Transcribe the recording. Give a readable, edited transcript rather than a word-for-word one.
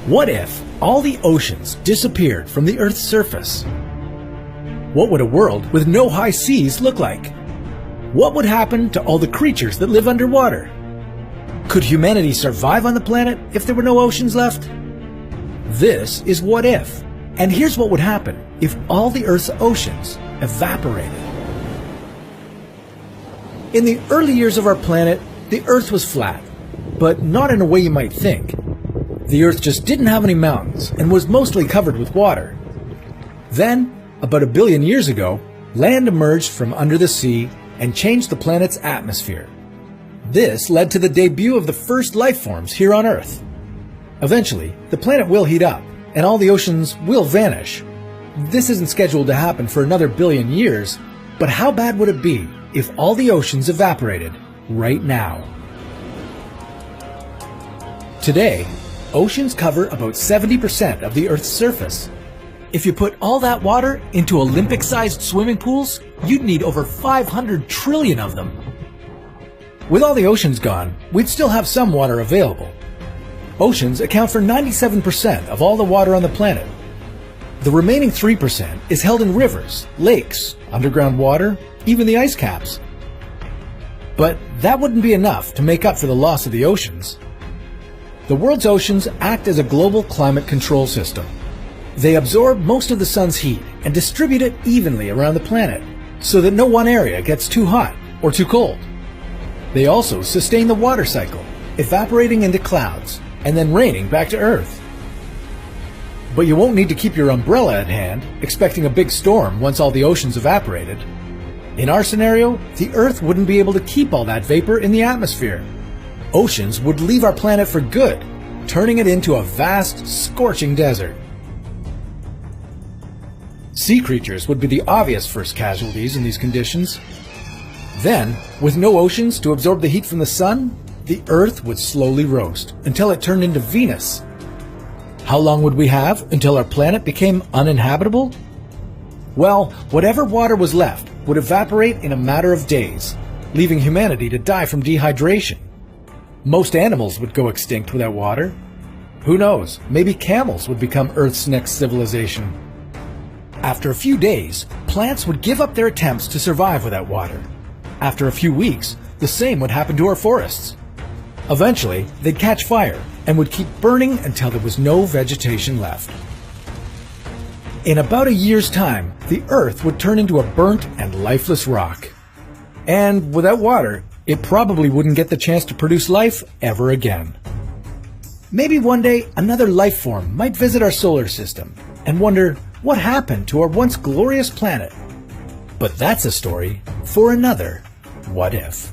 What if all the oceans disappeared from the Earth's surface? What would a world with no high seas look like? What would happen to all the creatures that live underwater? Could humanity survive on the planet if there were no oceans left? This is What If, and here's what would happen if all the Earth's oceans evaporated. In the early years of our planet, the Earth was flat, but not in a way you might think. The Earth just didn't have any mountains and was mostly covered with water. Then, about 1 billion years ago, land emerged from under the sea and changed the planet's atmosphere. This led to the debut of the first life forms here on Earth. Eventually, the planet will heat up, and all the oceans will vanish. This isn't scheduled to happen for another 1 billion years, but how bad would it be if all the oceans evaporated right now? Today, oceans cover about 70% of the Earth's surface. If you put all that water into Olympic-sized swimming pools, you'd need over 500 trillion of them. With all the oceans gone, we'd still have some water available. Oceans account for 97% of all the water on the planet. The remaining 3% is held in rivers, lakes, underground water, even the ice caps. But that wouldn't be enough to make up for the loss of the oceans. The world's oceans act as a global climate control system. They absorb most of the sun's heat and distribute it evenly around the planet so that no one area gets too hot or too cold. They also sustain the water cycle, evaporating into clouds and then raining back to Earth. But you won't need to keep your umbrella at hand, expecting a big storm once all the oceans evaporated. In our scenario, the Earth wouldn't be able to keep all that vapor in the atmosphere. Oceans would leave our planet for good, turning it into a vast, scorching desert. Sea creatures would be the obvious first casualties in these conditions. Then, with no oceans to absorb the heat from the sun, the Earth would slowly roast until it turned into Venus. How long would we have until our planet became uninhabitable? Well, whatever water was left would evaporate in a matter of days, leaving humanity to die from dehydration. Most animals would go extinct without water. Who knows, maybe camels would become Earth's next civilization. After a few days, plants would give up their attempts to survive without water. After a few weeks, the same would happen to our forests. Eventually, they'd catch fire and would keep burning until there was no vegetation left. In about a year's time, the Earth would turn into a burnt and lifeless rock. And without water, it probably wouldn't get the chance to produce life ever again. Maybe one day another life form might visit our solar system and wonder what happened to our once glorious planet. But that's a story for another What If.